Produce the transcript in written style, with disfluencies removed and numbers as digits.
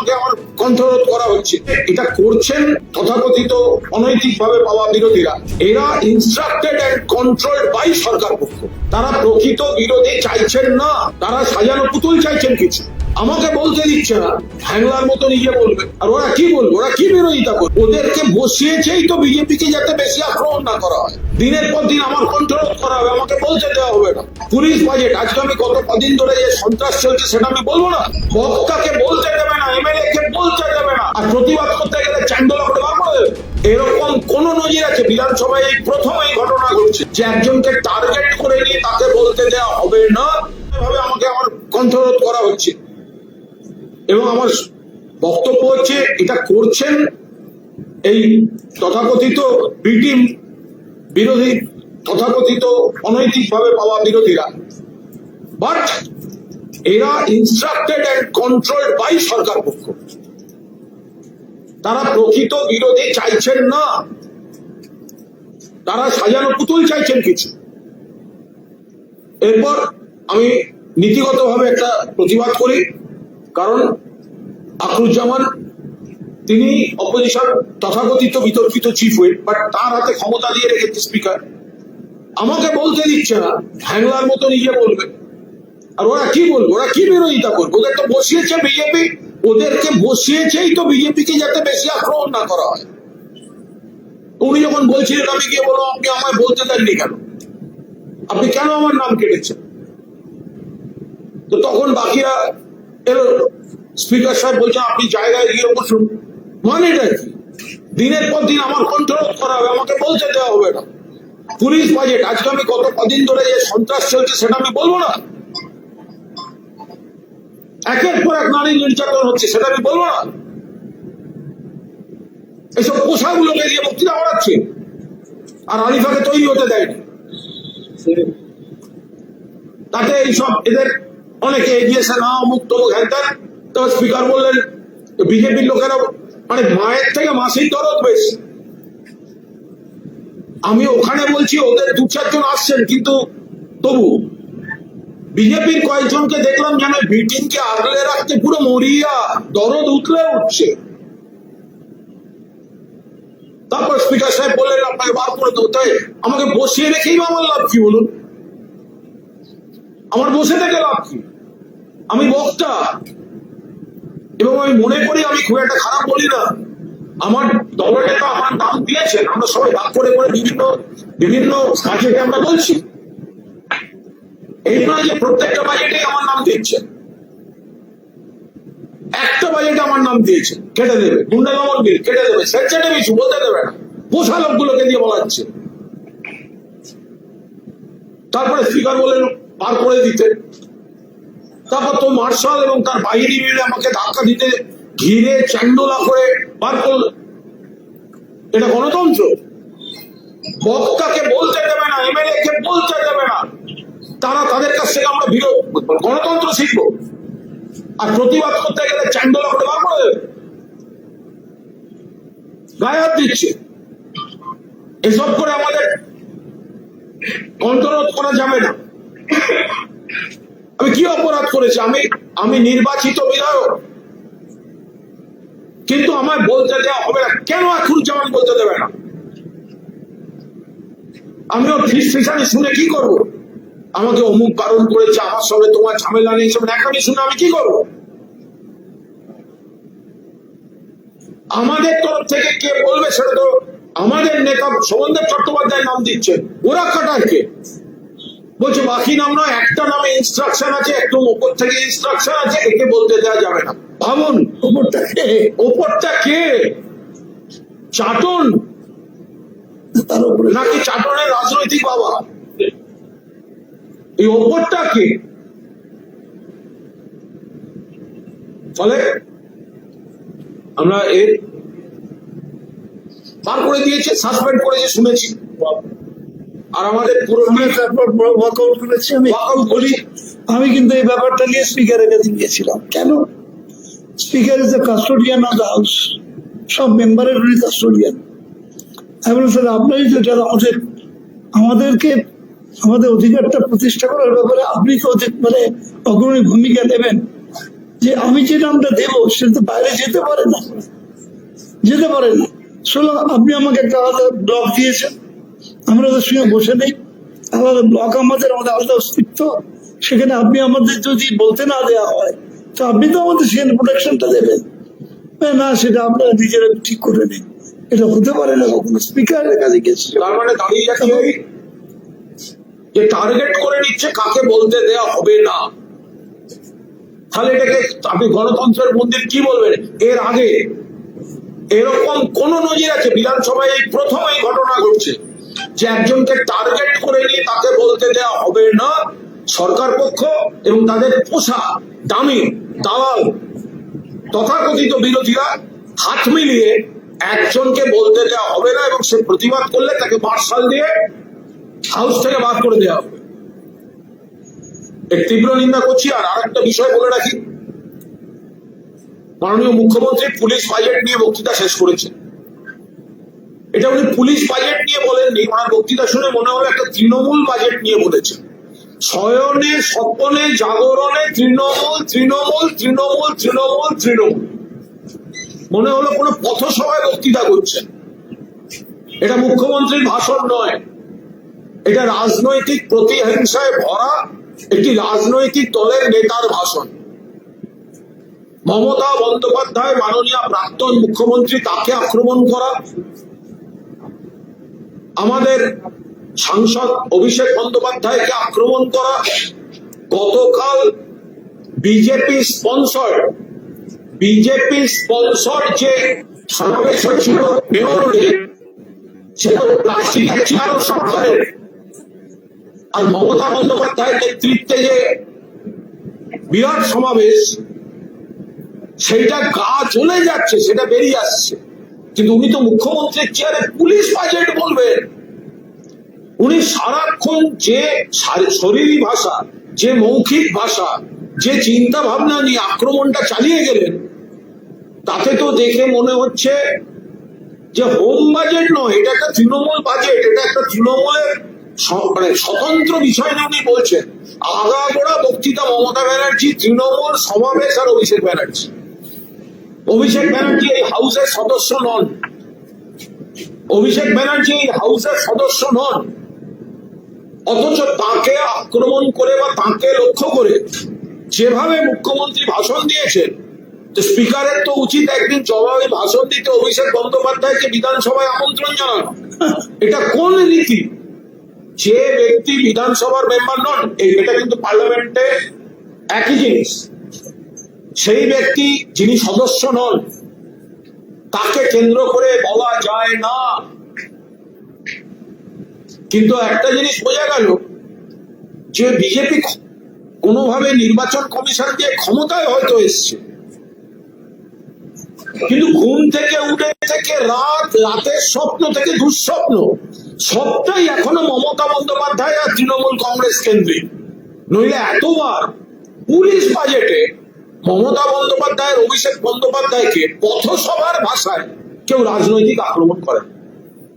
আমাকে আমার কণ্ঠরোধ করা হচ্ছে। এটা করছেন তথাকথিত অনৈতিকভাবে পাওয়া বিরোধীরা। এরা ইনস্ট্রাক্টেড এন্ড কন্ট্রোলড বাই সরকার পক্ষ। তারা প্রকৃত বিরোধী চাইছেন না, তারা সাজানো পুতুল চাইছেন কিছু। আমাকে বলতে দিচ্ছে না, হ্যাংলার মতো নিজে বলবে। আর ওরা কি বলবে, ওরা কি বিরোধিতা করবে? ওদেরকে বসিয়েছেই তো বিজেপিকে যাতে বেশি আক্রমণ না করা হয়, দিনের পর দিন আমার কণ্ঠরোধ করা হবে, আমাকে বলতে দেওয়া হবে না। পুলিশ বাজেট, আজকে আমি কত কদিন ধরে যে সন্ত্রাস চলছে সেটা আমি বলবো না? বক্তাকে বলতে দেবে না, এমএলএ কে বলতে দেবে না, আর প্রতিবাদ করতে গেলে চ্যান্ডলা করে বার করে দেবে। এরকম কোন নজির আছে? বিধানসভায় এই প্রথম এই ঘটনা ঘটছে যে একজনকে টার্গেট করে নিয়ে তাকে বলতে দেওয়া হবে না, এভাবে আমাকে আমার কণ্ঠরোধ করা হচ্ছে। এবং আমার বক্তব্য হচ্ছে এটা করছেন এই তথাকথিত বিটিম বিরোধী, তথাকথিত অনৈতিকভাবে পাওয়া বিরোধীরা। বাট এরা ইনস্ট্রাক্টেড এন্ড কন্ট্রোলড বাই সরকার পক্ষ। তারা প্রকৃত বিরোধী চাইছেন না, তারা সাজানো পুতুল চাইছেন কিছু। এরপর আমি নীতিগতভাবে একটা প্রতিবাদ করি, কারণ আখরুজ্জামান তিনি অপোজিশন তথাকথিত বিতর্কিত চিফ হুইপ, বাট তার হাতে ক্ষমতা দিয়ে রেখেছে স্পিকার। আমাকে বলতে দিচ্ছে না, হ্যাংলার মতো নিজে বলবে। আর ওরা কি বলবে, ওরা কি বিরোধিতা করবে? ওদের তো বসিয়েছে বিজেপি, ওদেরকে বসিয়েছেই তো বিজেপিকে যাতে বেশি আক্রমণ না করা হয়। উনি যখন বলছিলেন আমি গিয়ে বললাম আপনি আমায় বলতে দেননি কেন, আপনি কেন আমার নাম কেটেছেন? তো তখন বাকিরা এলো, স্পিকার সাহেব বলছেন আপনি জায়গায় গিয়ে বসুন। মানে এটা কি? দিনের পর দিন আমার কণ্ঠরোধ করা হবে, আমাকে বলতে দেওয়া হবে না। পুলিশ বাজেট, আজকে আমি কত কদিন ধরে যে সন্ত্রাস চলছে সেটা আমি বলবো না? একের পর এক নারী নির্যাতন হচ্ছে সেটা আমি বলবো না? এইসব পোশাকগুলোকে দিয়ে বক্তৃতা বাড়াচ্ছে, আর আলিফাকে তৈরি হতে দেয়নি। তাতে এইসব এদের অনেকে এগিয়েছে না, অমুক তমুক হ্যান। তো স্পিকার বললেন বিজেপির লোকেরা মানে মায়ের থেকে মাসির দরদ বেশি। আমি ওখানে বলছি ওদের দু চারজন আসছেন, কিন্তু তবু বিজেপির কয়েকজনকে দেখলাম যেন মিটিংকে আগলে রাখতে পুরো মরিয়া, দরদ উঠলে উঠছে। তারপর স্পিকার সাহেব বললেন আপনাকে বার করে দেবো। তাই আমাকে বসিয়ে রেখেই আমার লাভ কি বলুন? আমার বসে থেকে লাভ কি? আমি বক্তা, এবং আমি মনে করি আমি খুব একটা খারাপ বলি না। আমার দলনেতা আমার নাম দিয়েছেন, আমরা সবাই ভাগ করে করে বিভিন্ন বিভিন্ন বাজেটে আমরা বলছি। এই নয় যে প্রত্যেকটা বাজেটে আমার নাম দিচ্ছেন, একটা বাজেটে আমার নাম দিয়েছেন, কেটে দেবে। গুন্ডা দমন বিল কেটে দেবে, সেন্সিটিভ ইস্যু বলতে দেবে না, পোষা লোকগুলোকে দিয়ে বলাচ্ছে। তারপরে স্পিকার বলেন বার করে দিতে। তারপর তো মার্শাল এবং তার বাহিনী মিলে আমাকে ধাক্কা দিতে ঘিরে চ্যান্ডোলা করে বার করল। এটা গণতন্ত্র? বক্তাকে বলতে দেবে না, এমএলএ কে বলতে দেবে না, তারা তাদের কাছ থেকে আমরা গণতন্ত্র শিখবো। আর প্রতিবাদ করতে গেলে চ্যান্ডোলা করে বার করে দেবে, গায়ে হাত দিচ্ছে। এসব করে আমাদের কণ্ঠরোধ করা যাবে না। আমি কি অপরাধ করেছি? আমি নির্বাচিত বিধায়ক, কিন্তু আমায় বলতে দেওয়া হবে না। কেন আখরুজ্জামান বলতে দেবে না? আমিও ফিসানি শুনে কি করব? আমাকে অমুক বারণ করেছে, আমার সঙ্গে তোমার ঝামেলা নেই, সব এখনই শুনে আমি কি করব? আমাদের তরফ থেকে কে বলবে সেটা তো আমাদের নেতা শোভনদেব চট্টোপাধ্যায় নাম দিচ্ছেন, ওরা কাটার কে? বলছে বাকি নাম নয়, একটা নামে ইনস্ট্রাকশন আছে, একদম ওপর থেকে ইনস্ট্রাকশন আছে, একে বলতে দেওয়া যাবে না। ভাবুন, ওপরটা কে? ওপরটা কে? চাটন নাকি চাটনের রাজনৈতিক বাবা? এই ওপরটা কে? ফলে আমরা এর বার করে দিয়েছে, সাসপেন্ড করেছে শুনেছি। আর আমাদের আমি কিন্তু এই ব্যাপারটা নিয়ে স্পিকারের কাছে গিয়েছিলাম। কেন? Speaker is the custodian of the house, সব মেম্বারের উনি কাস্টোডিয়ান। আমি বললাম স্যার আপনারই তো এটা আমাদেরকে আমাদের অধিকারটা প্রতিষ্ঠা করার ব্যাপারে আপনি তো মানে অগ্রণী ভূমিকা নেবেন। যে আমি যে নামটা দেবো সে তো বাইরে যেতে পারে না, যেতে পারে না। সুতরাং আপনি আমাকে একটা আলাদা ব্লক দিয়েছেন, আমরা ওদের সঙ্গে বসে নেই, আলাদা ব্লক আমাদের, আমাদের আলাদা অস্তিত্ব। সেখানে আপনি আমাদের যদি বলতে না দেওয়া হয় তো আপনি তো আমাদের সেখানে প্রোটেকশনটা দেবেন না, সেটা আমরা নিজেরা ঠিক করে নিই। এটা হতে পারে না কখনো। স্পিকারের কাছে গেছি, তার মানে দাঁড়িয়ে যাচ্ছে যে টার্গেট করে নিচ্ছে কাকে বলতে দেয়া হবে না। তাহলে এটাকে আপনি গণতন্ত্রের মন্দির কি বলবেন? এর আগে এরকম কোন নজির আছে? বিধানসভায় এই প্রথম এই ঘটনা ঘটছে যে একজনকে টার্গেট করে নিয়ে তাকে বলতে দেওয়া হবে না। সরকার পক্ষ এবং তাদের পোষা দামি দালাল তথাকথিত বিরোধীরা হাত মিলিয়ে একজনকে বলতে দেওয়া হবে না, এবং সে প্রতিবাদ করলে তাকে মার্শাল দিয়ে হাউস থেকে বার করে দেওয়া হবে। এর তীব্র নিন্দা করছি। আর আরেকটা বিষয় বলে রাখি, মাননীয় মুখ্যমন্ত্রী পুলিশ বাজেট নিয়ে বক্তৃতা শেষ করেছেন। এটা উনি পুলিশ বাজেট নিয়ে বলেননি, ওনার বক্তৃতা শুনে মনে হলো একটা তৃণমূল বাজেট নিয়ে বলেছেন। শয়নে স্বপনে জাগরণে তৃণমূল তৃণমূল তৃণমূল তৃণমূল তৃণমূল, মনে হলো কোনো পথসভায় বক্তৃতা করছেন। এটা মুখ্যমন্ত্রীর ভাষণ নয়, এটা রাজনৈতিক প্রতিহিংসায় ভরা একটি রাজনৈতিক দলের নেতার ভাষণ। মমতা বন্দ্যোপাধ্যায় মাননীয় প্রাক্তন মুখ্যমন্ত্রী, তাকে আক্রমণ করা, আমাদের সাংসদ অভিষেক বন্দ্যোপাধ্যায়কে আক্রমণ করা, গতকাল বিজেপি স্পন্সর যে সমাবেশ হয়েছিল মেয়রে, সেটা প্লাস্টিকের চেয়ার সরকারের, আর মমতা বন্দ্যোপাধ্যায়ের নেতৃত্বে যে বিরাট সমাবেশ, সেইটা গা চলে যাচ্ছে, সেটা বেরিয়ে আসছে। কিন্তু উনি তো মুখ্যমন্ত্রীর চেয়ারে পুলিশ বাজেট বলবেন। উনি সারাক্ষণ যে শরীরী ভাষা, যে মৌখিক ভাষা, যে চিন্তা ভাবনা নিয়ে আক্রমণটা চালিয়ে গেলেন, তাতে তো দেখে মনে হচ্ছে যে হোম বাজেট নয়, এটা একটা তৃণমূল বাজেট। এটা একটা তৃণমূলের মানে স্বতন্ত্র বিষয় নিয়ে উনি বলছেন। আগাগোড়া বক্তৃতা মমতা ব্যানার্জি, তৃণমূল, সমাবেশ আর অভিষেক ব্যানার্জি। অভিষেক ব্যানার্জি এই হাউসের সদস্য নন, অভিষেক ব্যানার্জি এই হাউসের সদস্য নন, অথচ তাকে আক্রমণ করে বা তাকে লক্ষ্য করে যেভাবে মুখ্যমন্ত্রী ভাষণ দিয়েছেন, তো স্পিকারের তো উচিত একদিন জবাবে ভাষণ দিতে অভিষেক বন্দ্যোপাধ্যায়কে বিধানসভায় আমন্ত্রণ জানানো। এটা কোন রীতি? যে ব্যক্তি বিধানসভার মেম্বার নন, এটা কিন্তু পার্লামেন্টে একই জিনিস, সেই ব্যক্তি যিনি সদস্য নন তাকে কেন্দ্র করে বলা যায় না। কিন্তু একটা জিনিস বোঝা গেল যে বিজেপি কোনোভাবে নির্বাচন কমিশন দিয়ে ক্ষমতায় হয়তো এসছে, কিন্তু ঘুম থেকে উঠে থেকে রাতের স্বপ্ন থেকে দুঃস্বপ্ন সবটাই এখনো মমতা বন্দ্যোপাধ্যায় আর তৃণমূল কংগ্রেস কেন্দ্রিক। নইলে এতবার পুলিশ বাজেটে মমতা বন্দ্যোপাধ্যায়ের, অভিষেক বন্দ্যোপাধ্যায়কে পথসভার ভাষায় কেউ রাজনৈতিক আক্রমণ করে।